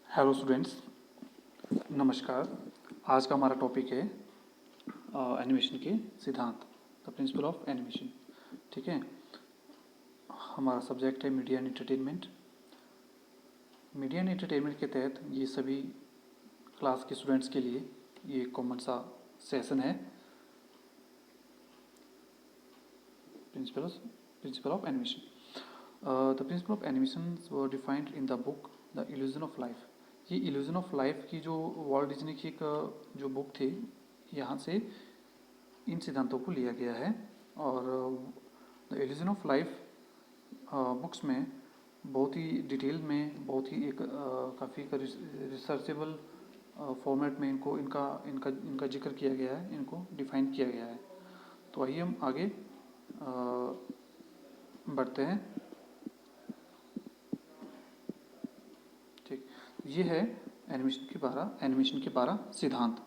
Hello students, नमस्कार। आज का हमारा टॉपिक है एनिमेशन के सिद्धांत, द प्रिंसिपल ऑफ एनिमेशन। ठीक है, हमारा सब्जेक्ट है media and entertainment. Media and entertainment के तहत ये सभी क्लास के स्टूडेंट्स के लिए ये कॉमन सा सेशन है, principal of animation. The principal of animation were defined in the book the illusion of life. ये इल्यूजन ऑफ लाइफ की जो वॉल्ट डिज्नी की एक जो बुक थी, यहाँ से इन सिद्धांतों को लिया गया है। और the illusion of life books में बहुत ही डिटेल में, बहुत ही एक काफ़ी रिसर्चेबल फॉर्मेट में इनको इनका इनका इनका जिक्र किया गया है, इनको डिफाइन किया गया है। तो आइए हम आगे बढ़ते हैं। ठीक, ये है एनिमेशन के 12 सिद्धांत।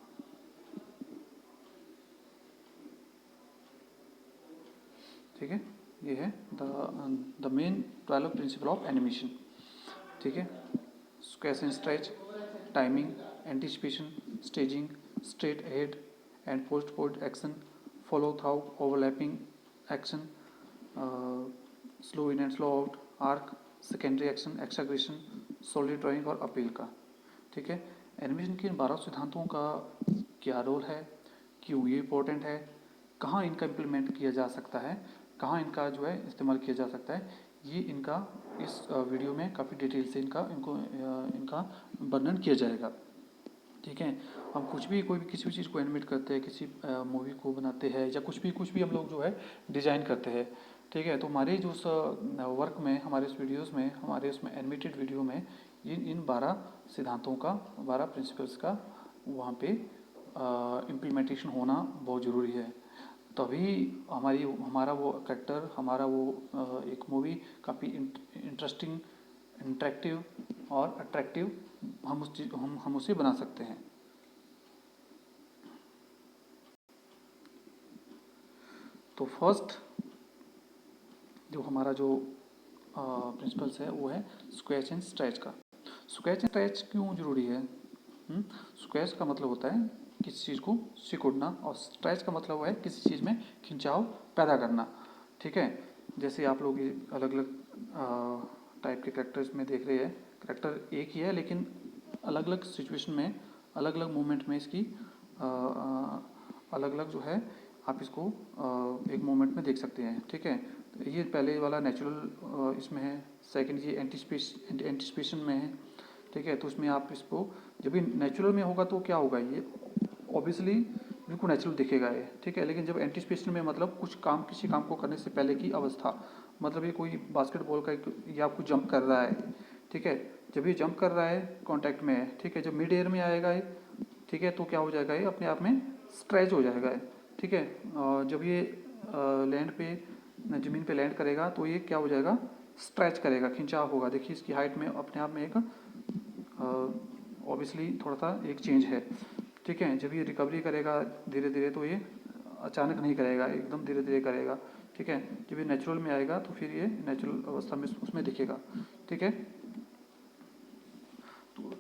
ठीक है, ये है the main 12 principle of animation. ठीक है, square and stretch, timing, anticipation, staging, straight ahead and post action, follow through, overlapping action, slow in and slow out, arc, secondary action, exaggeration, solid drawing और appeal का। ठीक है, animation के इन 12 सिद्धांतों का क्या रोल है, क्यों ये इम्पोर्टेंट है, कहाँ इनका इम्प्लीमेंट किया जा सकता है, कहाँ इनका जो है इस्तेमाल किया जा सकता है, ये इनका इस वीडियो में काफ़ी डिटेल से इनका वर्णन किया जाएगा। ठीक है, हम कोई भी किसी भी चीज़ को एनिमेट करते हैं, किसी मूवी को बनाते हैं या कुछ भी हम लोग जो है डिज़ाइन करते हैं। ठीक है, तो हमारे जो वर्क में, हमारे इस वीडियोस में, हमारे उसमें एनिमेटेड वीडियो में इन 12 सिद्धांतों का, 12 प्रिंसिपल्स का वहाँ पे इम्प्लीमेंटेशन होना बहुत ज़रूरी है। तभी हमारा वो कैरेक्टर, हमारा वो एक मूवी काफ़ी इंटरेस्टिंग, इंटरेक्टिव और अट्रैक्टिव हम उसे बना सकते हैं। तो फर्स्ट जो हमारा जो प्रिंसिपल्स है वो है स्क्वेच एंड स्ट्रेच का। स्क्वेच एंड स्ट्रेच क्यों जरूरी है? स्क्वेच का मतलब होता है किसी चीज़ को सिकुड़ना, और स्ट्रेच का मतलब है किसी चीज़ में खिंचाव पैदा करना। ठीक है, जैसे आप लोग ये अलग अलग टाइप के करेक्टर्स में देख रहे हैं, करेक्टर एक ही है लेकिन अलग अलग सिचुएशन में, अलग अलग मोमेंट में इसकी अलग अलग जो है आप इसको एक मोमेंट में देख सकते हैं। ठीक है, तो ये पहले वाला नेचुरल इसमें है, सेकंड ये एंटिसिपेशन में है। ठीक है, तो उसमें आप इसको जब भी नेचुरल में होगा तो क्या होगा, ये ऑब्वियसली बिल्कुल नेचुरल दिखेगा ये। ठीक है, लेकिन जब एंटिसिपेशन में मतलब किसी काम को करने से पहले की अवस्था, मतलब ये कोई बास्केटबॉल का ये आपको जंप कर रहा है। ठीक है, जब ये जंप कर रहा है कांटेक्ट में है, ठीक है, जब मिड एयर में आएगा ये, ठीक है, तो क्या हो जाएगा, ये अपने आप में स्ट्रेच हो जाएगा। ठीक है, जब ये लैंड पे, ज़मीन पे लैंड करेगा तो ये क्या हो जाएगा, स्ट्रेच करेगा, खिंचाव होगा। देखिए इसकी हाइट में अपने आप में एक ऑब्वियसली थोड़ा सा एक चेंज है। ठीक है, जब ये रिकवरी करेगा धीरे धीरे, तो ये अचानक नहीं करेगा, एकदम धीरे धीरे करेगा। ठीक है, जब ये नेचुरल में आएगा तो फिर ये नेचुरल अवस्था में उसमें दिखेगा। ठीक है,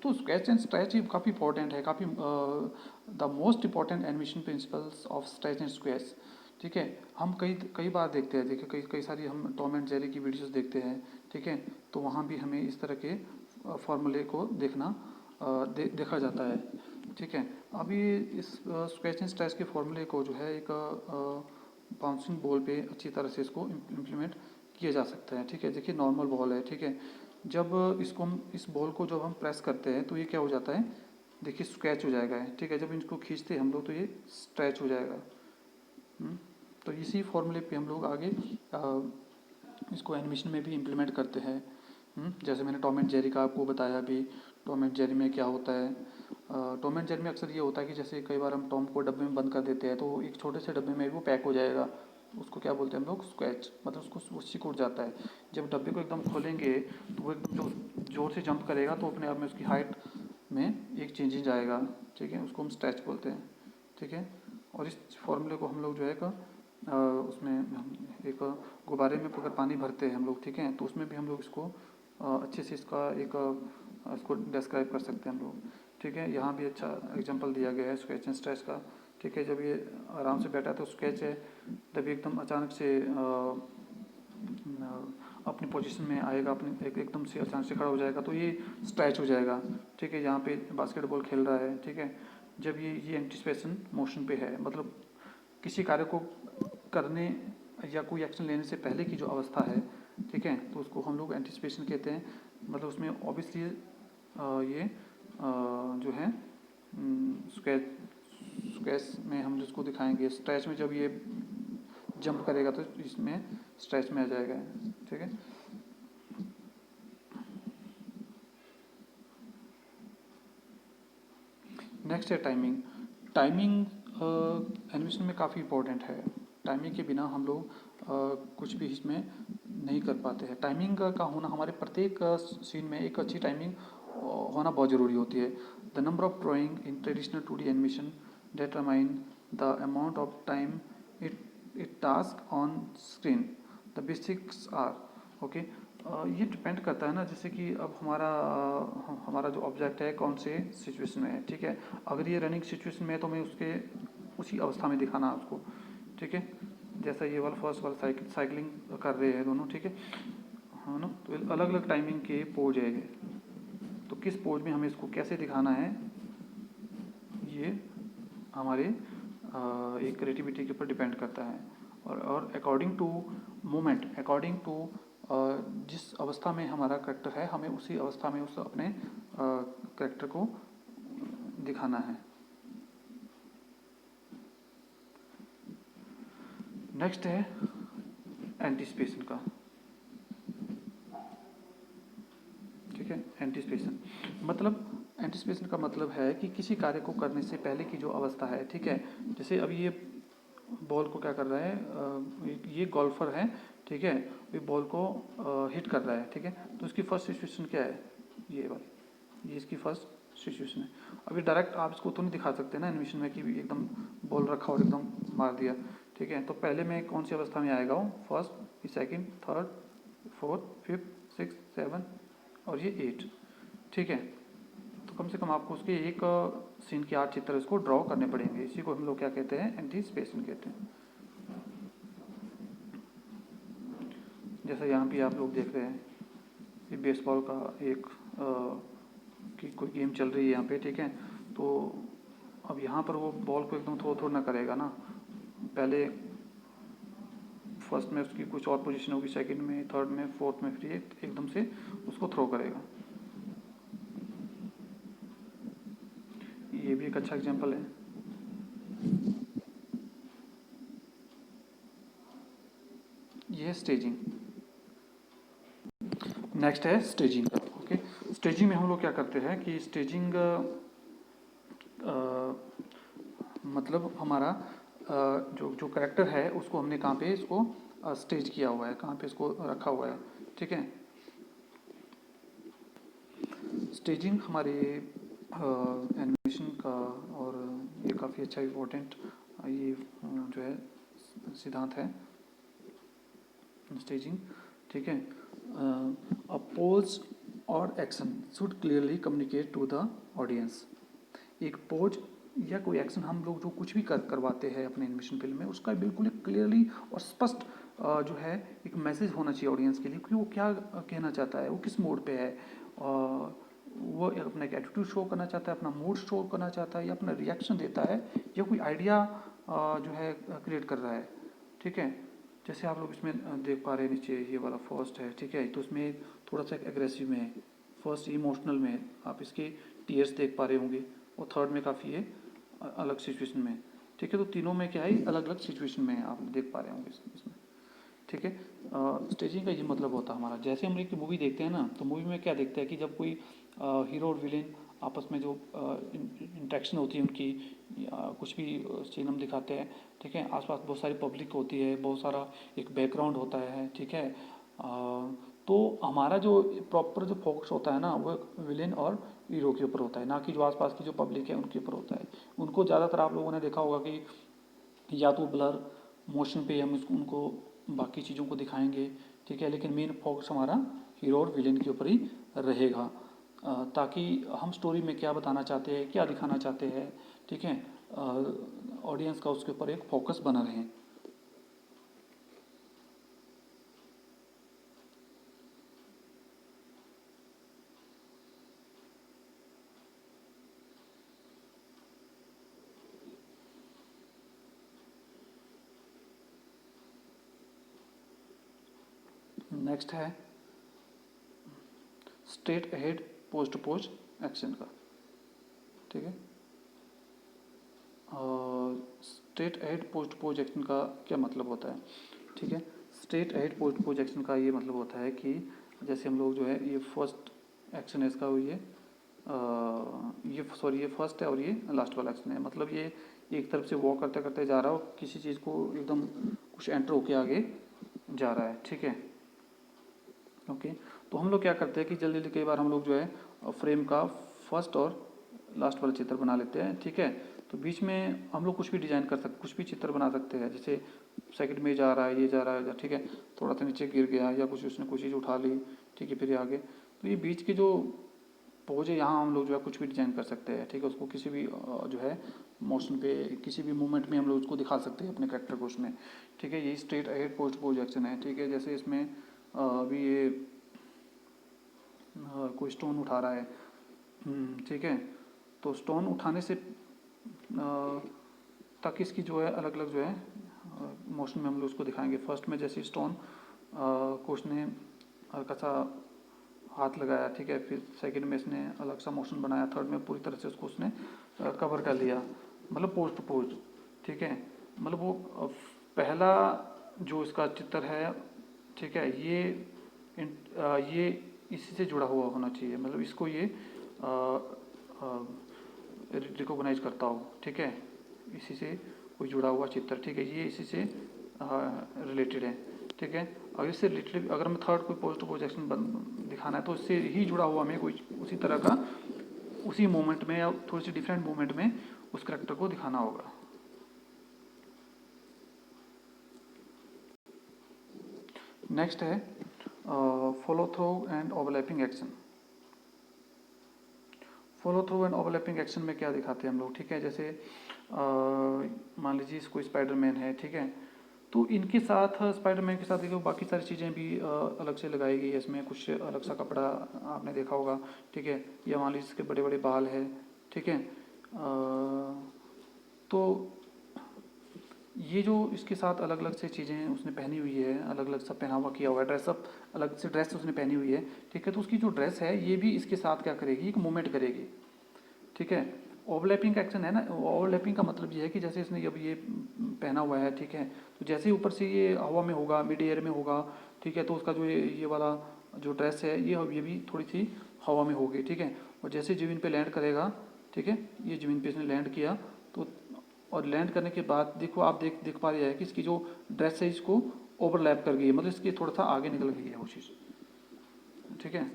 तो स्केच एंड स्ट्रेच ये काफ़ी इंपॉर्टेंट है, काफ़ी the most important animation principles of stretch and squash. ठीक है, हम कई कई बार देखते हैं, देखिए कई सारी हम टॉम एंड जेरी की वीडियोस देखते हैं। ठीक है, तो वहाँ भी हमें इस तरह के फॉर्मूले को देखा जाता है। ठीक है, अभी इस स्क्वेच एंड स्ट्रेच के फॉर्मूले को जो है एक बाउंसिंग बॉल पे अच्छी तरह से इसको इम्प्लीमेंट किया जा सकता है। ठीक है, देखिए नॉर्मल बॉल है। ठीक है, जब इस बॉल को जब हम प्रेस करते हैं तो ये क्या हो जाता है, देखिए स्क्वेच हो जाएगा। ठीक है, जब इसको खींचते हैं हम लोग तो ये स्ट्रेच हो जाएगा। तो इसी फॉर्मूले पे हम लोग आगे इसको एनिमेशन में भी इम्प्लीमेंट करते हैं। जैसे मैंने टॉम एंड जेरी का आपको बताया अभी, टॉम एंड जेरी में क्या होता है। टॉम एंड जेरी में अक्सर ये होता है कि जैसे कई बार हम टॉम को डब्बे में बंद कर देते हैं तो एक छोटे से डब्बे में वो पैक हो जाएगा, उसको क्या बोलते हैं हम लोग, स्क्वेच, मतलब उसको वो सिकुड़ जाता है। जब डब्बे को एकदम खोलेंगे तो वो एकदम जोर से जंप करेगा तो अपने आप में उसकी हाइट में एक चेंजेज आएगा। ठीक है, उसको हम स्ट्रेच बोलते हैं। ठीक है, और इस फॉर्मूले को हम लोग जो है उसमें एक गुब्बारे में अगर पानी भरते हैं हम लोग, ठीक है, तो उसमें भी हम लोग इसको अच्छे से इसका एक इसको डिस्क्राइब कर सकते हैं हम लोग। ठीक है, यहाँ भी अच्छा एग्जांपल दिया गया है स्केच एंड स्ट्रेच का। ठीक है, जब ये आराम से बैठा है तो स्केच है, जब एकदम अचानक से अपनी पोजीशन में आएगा, अपनी एकदम से अचानक से खड़ा हो जाएगा तो ये स्ट्रेच हो जाएगा। ठीक है, यहाँ पे बास्केटबॉल खेल रहा है। ठीक है, जब ये एंटिसिपेशन मोशन पे है, मतलब किसी कार्य को करने या कोई एक्शन लेने से पहले की जो अवस्था है, ठीक है, तो उसको हम लोग एंटिसिपेशन कहते हैं। मतलब उसमें ऑब्वियसली ये जो है स्केच स्केच में हम जिसको दिखाएंगे, स्ट्रेच में जब ये जंप करेगा तो इसमें स्ट्रेच में आ जाएगा। ठीक है, नेक्स्ट है टाइमिंग। टाइमिंग एनिमेशन में काफ़ी इंपॉर्टेंट है। टाइमिंग के बिना हम लोग कुछ भी इसमें नहीं कर पाते हैं। टाइमिंग का होना हमारे प्रत्येक सीन में एक अच्छी टाइमिंग होना बहुत ज़रूरी होती है। The number of drawing in traditional 2D animation determine the amount of time it task on screen. The basics are okay. ये डिपेंड करता है ना, जैसे कि अब हमारा जो ऑब्जेक्ट है कौन से सिचुएशन में है। ठीक है, अगर ये रनिंग सिचुएशन में है तो मैं उसके उसी अवस्था में दिखाना है उसको। ठीक है, जैसा ये वाला फर्स्ट वाला साइकिलिंग कर रहे हैं दोनों। ठीक है, हाँ ना, तो अलग अलग टाइमिंग के पोज है ये, तो किस पोज में हमें इसको कैसे दिखाना है ये हमारे एक क्रिएटिविटी के ऊपर डिपेंड करता है। और according to moment, according to जिस अवस्था में हमारा करेक्टर है, हमें उसी अवस्था में उस अपने करेक्टर को दिखाना है। नेक्स्ट है एंटिसिपेशन का। ठीक है, एंटिसिपेशन का मतलब है कि किसी कार्य को करने से पहले की जो अवस्था है। ठीक है, जैसे अब ये बॉल को क्या कर रहा है, ये गोल्फर है। ठीक है, ये बॉल को हिट कर रहा है। ठीक है, तो इसकी फर्स्ट सिचुएशन क्या है, ये वाली, ये इसकी फर्स्ट सिचुएशन है। अभी डायरेक्ट आप इसको तो नहीं दिखा सकते ना एनिमेशन में कि एकदम बॉल रखा और एकदम मार दिया। ठीक है, तो पहले में कौन सी अवस्था में आएगा वो, first, second, third, fourth, fifth, six, seven और ये 8। ठीक है, तो कम से कम आपको उसके एक सीन के 8 चित्र इसको ड्रॉ करने पड़ेंगे। इसी को हम लोग क्या कहते हैं, एंटिसिपेशन कहते हैं। जैसा यहाँ भी आप लोग देख रहे हैं, ये बेसबॉल का एक कि कोई गेम चल रही है यहाँ पे। ठीक है, तो अब यहाँ पर वो बॉल को एकदम थ्रो ना करेगा ना, पहले फर्स्ट में उसकी कुछ और पोजीशन होगी, सेकंड में, थर्ड में, फोर्थ में, फिर एकदम से उसको थ्रो करेगा। ये भी एक अच्छा एग्जांपल है। ये है स्टेजिंग। नेक्स्ट है स्टेजिंग। ओके, स्टेजिंग में हम लोग क्या करते हैं कि स्टेजिंग मतलब हमारा जो करेक्टर है उसको हमने कहाँ पे इसको स्टेज किया हुआ है, कहाँ पे इसको रखा हुआ है। ठीक है, स्टेजिंग हमारे एनिमेशन का और ये काफ़ी अच्छा इम्पोर्टेंट ये जो है सिद्धांत है स्टेजिंग। ठीक है, अ पोज और action should clearly communicate to the audience. एक पोज या कोई एक्शन हम लोग जो कुछ भी करवाते हैं अपने एनिमेशन फिल्म में, उसका बिल्कुल एक क्लियरली और स्पष्ट जो है एक मैसेज होना चाहिए ऑडियंस के लिए कि वो क्या कहना चाहता है, वो किस मोड पे है, वो अपना एक एटीट्यूड शो करना चाहता है, अपना मूड शो करना चाहता है, या अपना रिएक्शन देता है, या कोई आइडिया जो है क्रिएट कर रहा है। ठीक है, जैसे आप लोग इसमें देख पा रहे हैं, नीचे ये वाला फर्स्ट है। ठीक है, तो उसमें थोड़ा सा एग्रेसिव में है, फर्स्ट इमोशनल में है, आप इसके टीयर्स देख पा रहे होंगे, और थर्ड में काफ़ी है अलग सिचुएशन में। ठीक है, तो तीनों में क्या है, अलग अलग सिचुएशन में है, आप देख पा रहे होंगे इसमें। ठीक है, स्टेजिंग का ये मतलब होता है हमारा, जैसे हम एक मूवी देखते हैं ना, तो मूवी में क्या देखते हैं कि जब कोई हीरो और विलेन आपस में जो इंटरेक्शन होती है उनकी, कुछ भी सीन हम दिखाते हैं। ठीक है, आसपास बहुत सारी पब्लिक होती है, बहुत सारा एक बैकग्राउंड होता है। ठीक है, तो हमारा जो प्रॉपर जो फोकस होता है ना, वो विलेन और हीरो के ऊपर होता है, ना कि जो आसपास की जो पब्लिक है उनके ऊपर होता है। उनको ज़्यादातर आप लोगों ने देखा होगा कि या तो ब्लर मोशन पे हम उनको बाकी चीज़ों को दिखाएंगे। ठीक है, लेकिन मेन फोकस हमारा हीरो और विलेन के ऊपर ही रहेगा। ताकि हम स्टोरी में क्या बताना चाहते हैं, क्या दिखाना चाहते हैं, ठीक है, ऑडियंस का उसके ऊपर एक फोकस बना रहे। नेक्स्ट है straight ahead post pose action का, ठीक है। Straight ahead post pose action का क्या मतलब होता है, ठीक है। Straight ahead post pose action का ये मतलब होता है कि जैसे हम लोग जो है ये फर्स्ट एक्शन है इसका, ये फर्स्ट है और ये लास्ट वाला एक्शन है। मतलब ये एक तरफ से वॉक करते करते जा रहा हो, किसी चीज़ को एकदम कुछ एंटर होके आगे जा रहा है, ठीक है। ओके, तो हम लोग क्या करते हैं कि जल्दी जल्दी कई बार हम लोग जो है फ्रेम का फर्स्ट और लास्ट वाला चित्र बना लेते हैं, ठीक है। तो बीच में हम लोग कुछ भी डिजाइन कर सकते, कुछ भी चित्र बना सकते हैं। जैसे सेकंड में जा रहा है, ये जा रहा है, ठीक है, थोड़ा सा नीचे गिर गया या कुछ उसने कुछ चीज़ उठा ली, ठीक है, फिर ये आगे। तो ये बीच की जो पोज है यहाँ हम लोग जो है कुछ भी डिजाइन कर सकते हैं, ठीक है। उसको किसी भी जो है मोशन पे, किसी भी मूवमेंट में हम लोग उसको दिखा सकते हैं अपने करेक्टर को उसमें, ठीक है। ये straight ahead post pose action है, ठीक है। जैसे इसमें अभी ये कोई स्टोन उठा रहा है, ठीक है। तो स्टोन उठाने से तक इसकी जो है अलग अलग जो है मोशन में हम लोग उसको दिखाएंगे। फर्स्ट में जैसे स्टोन को उसने हल्का सा हाथ लगाया, ठीक है, फिर सेकंड में इसने अलग सा मोशन बनाया, थर्ड में पूरी तरह से उसको उसने कवर कर लिया, मतलब पोज टू पोज, ठीक है। मतलब वो पहला जो इसका चित्र है, ठीक है, ये इसी से जुड़ा हुआ होना चाहिए, मतलब इसको ये रिकॉग्नाइज करता हो, ठीक है, इसी से कोई जुड़ा हुआ चित्र, ठीक है, ये इसी से रिलेटेड है, ठीक है। और इससे रिलेटेड अगर हमें थर्ड कोई पोस्ट प्रोजेक्शन दिखाना है तो इससे ही जुड़ा हुआ हमें कोई उसी तरह का उसी मोमेंट में या थोड़ी सी डिफरेंट मोमेंट में उस करेक्टर को दिखाना होगा। नेक्स्ट है follow through and overlapping action. Follow through and overlapping action में क्या दिखाते हैं हम लोग, ठीक है। जैसे मान लीजिए कोई स्पाइडरमैन है, ठीक है, तो इनके साथ स्पाइडरमैन के साथ देखो बाकी सारी चीज़ें भी अलग से लगाई गई है इसमें, कुछ अलग सा कपड़ा आपने देखा होगा, ठीक है, या मान लीजिए इसके बड़े बड़े बाल है, ठीक है। तो ये जो इसके साथ अलग अलग से चीज़ें उसने पहनी हुई है, अलग अलग सा पहनावा किया हुआ है, ड्रेसअप अलग से ड्रेस उसने पहनी हुई है, ठीक है। तो उसकी जो ड्रेस है ये भी इसके साथ क्या करेगी, एक मूवमेंट करेगी, ठीक है। ओवरलैपिंग का एक्शन है ना, ओवरलैपिंग का मतलब ये है कि जैसे इसने अब ये पहना हुआ है, ठीक है, तो जैसे ही ऊपर से ये हवा में होगा, मिड एयर में होगा, ठीक है, तो उसका जो ये वाला जो ड्रेस है ये भी थोड़ी सी हवा में होगी, ठीक है। और जैसे ज़मीन पे लैंड करेगा, ठीक है, ये ज़मीन पे इसने लैंड किया तो, और लैंड करने के बाद देखो आप देख पा रहे हैं कि इसकी जो ड्रेस है इसको ओवरलैप कर गई है, मतलब इसकी थोड़ा सा आगे निकल गई है वो चीज़, ठीक है।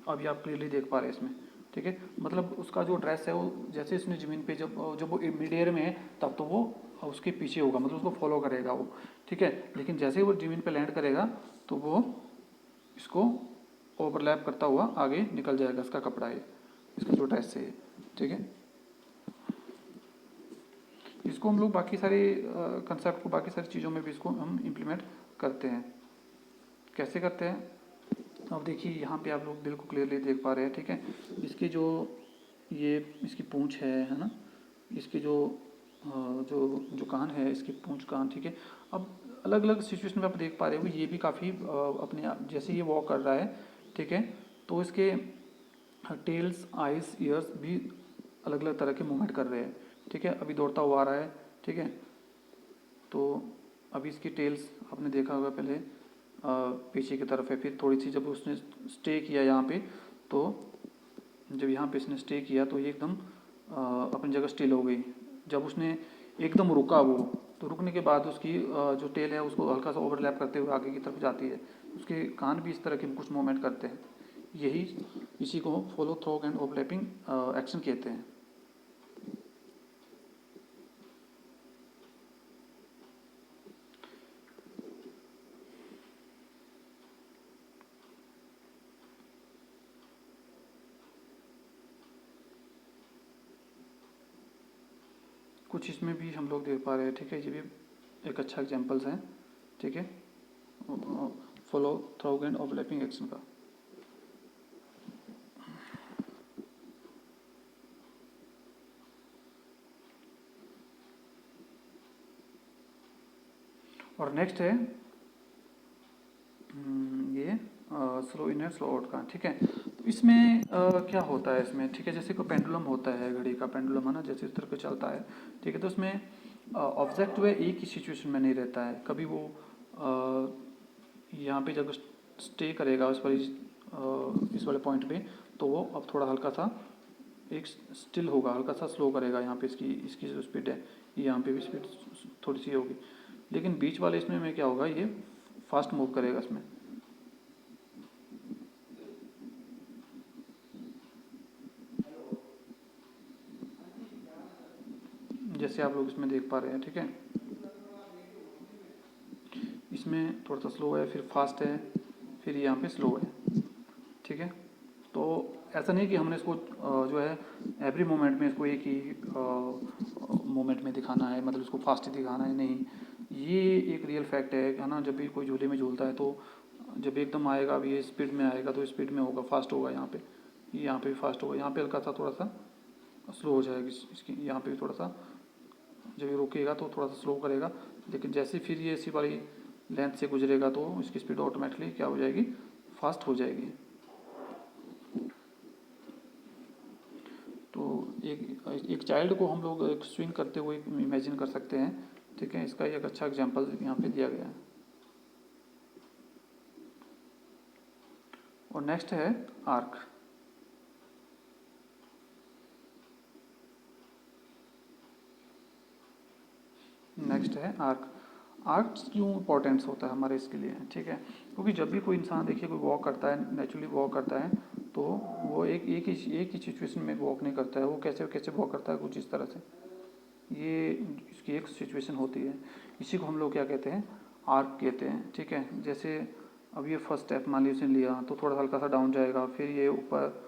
अभी आप क्लियरली देख पा रहे हैं इसमें, ठीक है। मतलब उसका जो ड्रेस है वो जैसे इसने ज़मीन पे जब जब वो मिड एयर में है तब तो वो उसके पीछे होगा, मतलब उसको फॉलो करेगा वो, ठीक है। लेकिन जैसे ही वो ज़मीन पे लैंड करेगा तो वो इसको ओवरलैप करता हुआ आगे निकल जाएगा, इसका कपड़ा है, इसका जो ड्रेस है, ठीक है। इसको हम लोग बाकी सारे कंसेप्ट को बाकी सारी चीज़ों में भी इसको हम इम्प्लीमेंट करते हैं। कैसे करते हैं, अब देखिए यहाँ पे आप लोग बिल्कुल क्लियरली देख पा रहे हैं, ठीक है। इसकी जो ये इसकी पूंछ है ना, इसकी जो जो कान है, इसकी पूंछ कान, ठीक है। अब अलग अलग सिचुएशन में आप देख पा रहे हो ये भी काफ़ी अपने आप जैसे ये वॉक कर रहा है, ठीक है, तो इसके टेल्स, आइज, ईयर्स भी अलग अलग तरह के मूवमेंट कर रहे हैं, ठीक है। अभी दौड़ता हुआ आ रहा है, ठीक है। तो अभी इसकी टेल्स आपने देखा होगा पहले पीछे की तरफ है, फिर थोड़ी सी जब उसने स्टे किया यहाँ पे, तो जब यहाँ पे इसने स्टे किया तो ये एकदम अपनी जगह स्टिल हो गई। जब उसने एकदम रुका वो, तो रुकने के बाद उसकी जो टेल है उसको हल्का सा ओवरलैप करते हुए आगे की तरफ जाती है, उसके कान भी इस तरह के कुछ मूवमेंट करते हैं। यही इसी को follow through and overlapping action कहते हैं। कुछ इसमें भी हम लोग देख पा रहे हैं, ठीक है, ये भी एक अच्छा एग्जाम्पल्स है, ठीक है, follow through and overlapping action का। और नेक्स्ट है ये slow in and slow out का, ठीक है। तो इसमें क्या होता है इसमें, ठीक है, जैसे कोई पेंडुलम होता है, घड़ी का पेंडुलम है ना, जैसे इस तरह का चलता है, ठीक है। तो उसमें ऑब्जेक्ट जो है एक ही सिचुएशन में नहीं रहता है, कभी वो यहाँ पे जब स्टे करेगा उस पर इस वाले पॉइंट पे, तो वो अब थोड़ा हल्का सा एक स्टिल होगा, हल्का सा स्लो करेगा, यहाँ पे इसकी इसकी जो स्पीड है यहाँ पे भी स्पीड थोड़ी सी होगी, लेकिन बीच वाले इसमें में क्या होगा, ये फास्ट मूव करेगा इसमें। जैसे आप लोग इसमें देख पा रहे हैं, ठीक है, इसमें थोड़ा सा स्लो है, फिर फास्ट है, फिर यहाँ पे स्लो है, ठीक है। तो ऐसा नहीं कि हमने इसको जो है एवरी मोमेंट में इसको एक ही मोमेंट में दिखाना है, मतलब इसको फास्ट ही दिखाना है, नहीं। ये एक रियल फैक्ट है ना, जब भी कोई झूले में झूलता है तो जब एकदम आएगा, अब ये स्पीड में आएगा तो स्पीड में होगा, फास्ट होगा, यहाँ पे भी फास्ट होगा, यहाँ पे हल्का सा थोड़ा सा स्लो हो जाएगी इसकी, यहाँ पे भी थोड़ा सा, जब ये रुकेगा तो थोड़ा सा स्लो करेगा, लेकिन जैसे फिर ये इसी वाली लेंथ से गुजरेगा तो इसकी स्पीड ऑटोमेटिकली क्या हो जाएगी, फास्ट हो जाएगी। तो एक चाइल्ड को हम लोग एक स्विंग करते हुए इमेजिन कर सकते हैं, ठीक है, इसका एक अच्छा एग्जांपल यहाँ पे दिया गया है। और नेक्स्ट है आर्क। नेक्स्ट है आर्क। आर्क क्यों इम्पोर्टेंस होता है हमारे इसके लिए, ठीक है, क्योंकि जब भी कोई इंसान देखिए कोई वॉक करता है, नेचुरली वॉक करता है, तो वो एक ही सिचुएशन में वॉक नहीं करता है, वो कैसे कैसे वॉक करता है, कुछ इस तरह से, ये इसकी एक सिचुएशन होती है, इसी को हम लोग क्या कहते हैं, आर्क कहते हैं, ठीक है। जैसे अब ये फर्स्ट स्टेप मान लीजिए उसने लिया तो थोड़ा हल्का सा डाउन जाएगा, फिर ये ऊपर,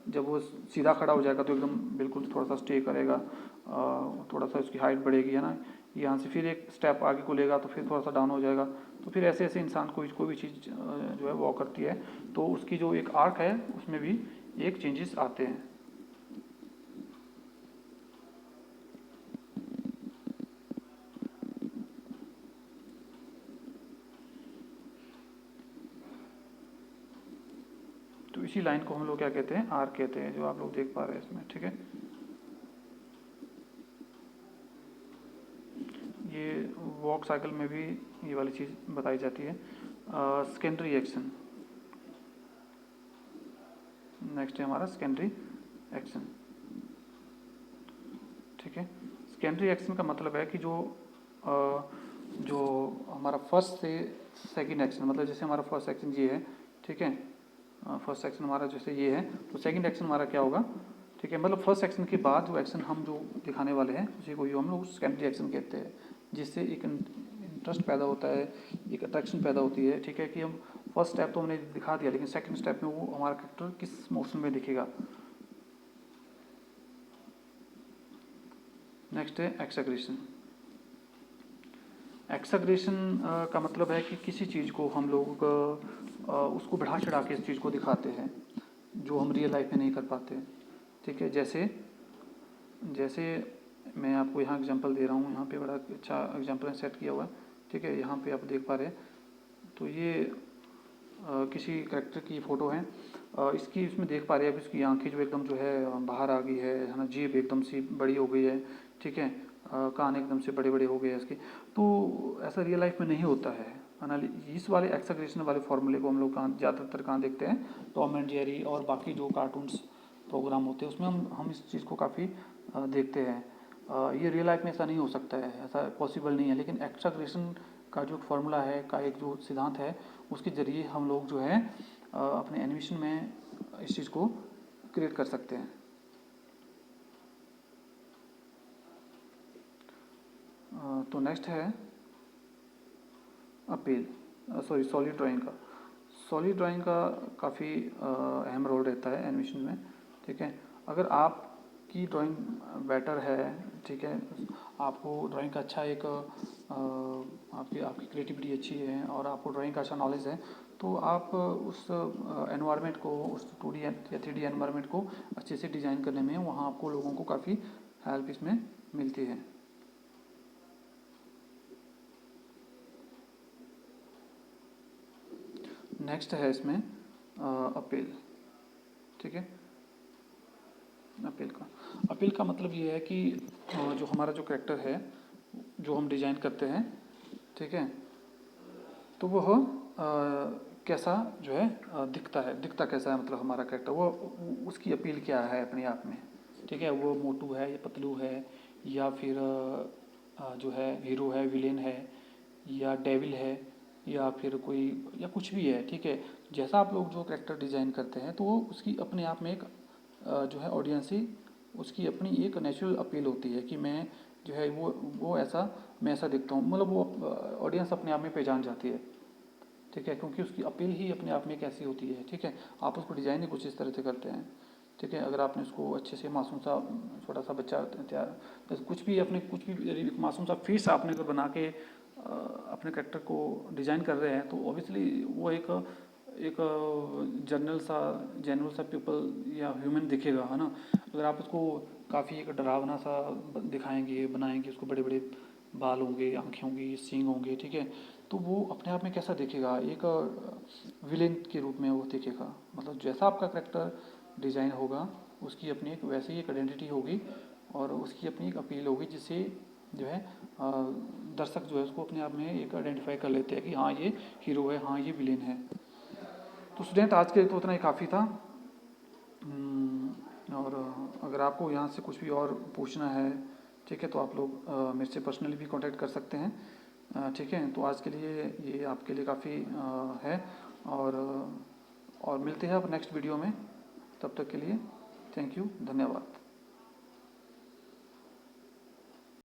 जब वो सीधा खड़ा हो जाएगा तो एकदम बिल्कुल थोड़ा सा स्टे करेगा, थोड़ा सा उसकी हाइट बढ़ेगी, है ना, यहाँ से फिर एक स्टेप आगे को लेगा तो फिर थोड़ा सा डाउन हो जाएगा, तो फिर ऐसे ऐसे इंसान कोई भी चीज़ जो है वॉक करती है तो उसकी जो एक आर्क है उसमें भी एक चेंजेस आते हैं। तो इसी लाइन को हम लोग क्या कहते हैं, आर्क कहते हैं, जो आप लोग देख पा रहे हैं इसमें, ठीक है। ये वॉक साइकिल में भी ये वाली चीज़ बताई जाती है। सेकेंडरी एक्शन, नेक्स्ट है हमारा सेकेंडरी एक्शन, ठीक है। सेकेंडरी एक्शन का मतलब है कि जो हमारा फर्स्ट से सेकंड एक्शन, मतलब जैसे हमारा फर्स्ट एक्शन ये है, ठीक है, फर्स्ट एक्शन हमारा जैसे ये है, तो सेकंड एक्शन हमारा क्या होगा, ठीक है, मतलब फर्स्ट एक्शन के बाद जो एक्शन हम जो दिखाने वाले हैं उसी को हम लोग सेकेंडरी एक्शन कहते हैं, जिससे एक इंटरेस्ट पैदा होता है, एक अट्रैक्शन पैदा होती है, ठीक है, कि हम फर्स्ट स्टेप तो हमने दिखा दिया, लेकिन सेकंड स्टेप में वो हमारा कैरेक्टर किस मोशन में दिखेगा। नेक्स्ट है एक्सक्रीशन। एक्सक्रीशन का मतलब है कि किसी चीज़ को हम लोग उसको बढ़ा चढ़ा के इस चीज़ को दिखाते हैं जो हम रियल लाइफ में नहीं कर पाते, ठीक है। जैसे जैसे मैं आपको यहाँ एग्जांपल दे रहा हूँ, यहाँ पे बड़ा अच्छा एग्जांपल सेट किया हुआ है, ठीक है, यहाँ पे आप देख पा रहे हैं, तो ये किसी करेक्टर की फ़ोटो है, इसकी इसमें देख पा रहे हैं अब इसकी आंखें जो एकदम जो है बाहर आ गई है ना, जीभ एकदम सी बड़ी हो गई है, ठीक है, कान एकदम से बड़े बड़े हो गए हैं इसके, तो ऐसा रियल लाइफ में नहीं होता है ना। इस वाले एक्सक्रीशन वाले फॉर्मूले को हम लोग कहाँ ज़्यादातर कहाँ देखते हैं, टॉम एंड जेरी और बाकी जो कार्टून्स प्रोग्राम होते हैं उसमें हम इस चीज़ को काफ़ी देखते हैं। ये रियल लाइफ में ऐसा नहीं हो सकता है, ऐसा पॉसिबल नहीं है, लेकिन एक्सक्रीशन का जो फार्मूला है, का एक जो सिद्धांत है, उसके ज़रिए हम लोग जो है अपने एनिमेशन में इस चीज़ को क्रिएट कर सकते हैं। तो नेक्स्ट है अपील, सॉरी सॉलिड ड्राइंग का। सॉलिड ड्राइंग का काफ़ी अहम रोल रहता है एनिमेशन में, ठीक है। अगर आपकी ड्राइंग बेटर है, ठीक है, आपको ड्राइंग का अच्छा एक आपकी आपकी क्रिएटिविटी अच्छी है और आपको ड्राइंग का अच्छा नॉलेज है, तो आप उस एनवायरनमेंट को, उस 2D या 3D एनवायरनमेंट को अच्छे से डिज़ाइन करने में वहाँ आपको लोगों को काफ़ी हेल्प इसमें मिलती है। नेक्स्ट है इसमें अपील। ठीक है, अपील का मतलब ये है कि जो हमारा जो करेक्टर है जो हम डिजाइन करते हैं, ठीक है, तो वह कैसा जो है दिखता कैसा है, मतलब हमारा करेक्टर वो उसकी अपील क्या है अपने आप में। ठीक है, वो मोटू है या पतलू है, या फिर जो है हीरो है, विलेन है, या डेविल है, या फिर कोई या कुछ भी है। ठीक है, जैसा आप लोग जो करेक्टर डिज़ाइन करते हैं तो वो उसकी अपने आप में एक जो है ऑडियंस ही उसकी अपनी एक नेचुरल अपील होती है कि मैं जो है वो ऐसा मैं ऐसा दिखता हूँ, मतलब वो ऑडियंस अपने आप में पहचान जाती है। ठीक है, क्योंकि उसकी अपील ही अपने आप में एक ऐसी होती है। ठीक है, आप उसको डिज़ाइन ही कुछ इस तरह से करते हैं। ठीक है, अगर आपने उसको अच्छे से मासूम सा छोटा सा बच्चा तैयार बस कुछ भी मासूम सा फेस आपने अगर बना के अपने करेक्टर को डिज़ाइन कर रहे हैं, तो ऑब्वियसली वो एक जनरल सा पीपल या ह्यूमन दिखेगा, है ना। अगर आप उसको काफ़ी एक डरावना सा दिखाएंगे, बनाएंगे, उसको बड़े बड़े बाल होंगे, आँखें होंगी, सींग होंगे, ठीक है, तो वो अपने आप में कैसा दिखेगा, एक विलेन के रूप में वो दिखेगा। मतलब जैसा आपका करेक्टर डिज़ाइन होगा उसकी अपनी एक वैसी एक आइडेंटिटी होगी और उसकी अपनी एक अपील होगी, जिससे जो है दर्शक जो है उसको अपने आप में एक आइडेंटिफाई कर लेते हैं कि हाँ ये हीरो है, हाँ ये विलेन है। तो स्टूडेंट आज के लिए तो उतना ही काफ़ी था। और अगर आपको यहाँ से कुछ भी और पूछना है, ठीक है, तो आप लोग मेरे से पर्सनली भी कांटेक्ट कर सकते हैं। ठीक है, तो आज के लिए ये आपके लिए काफ़ी है। और और मिलते हैं अब नेक्स्ट वीडियो में। तब तक के लिए थैंक यू, धन्यवाद।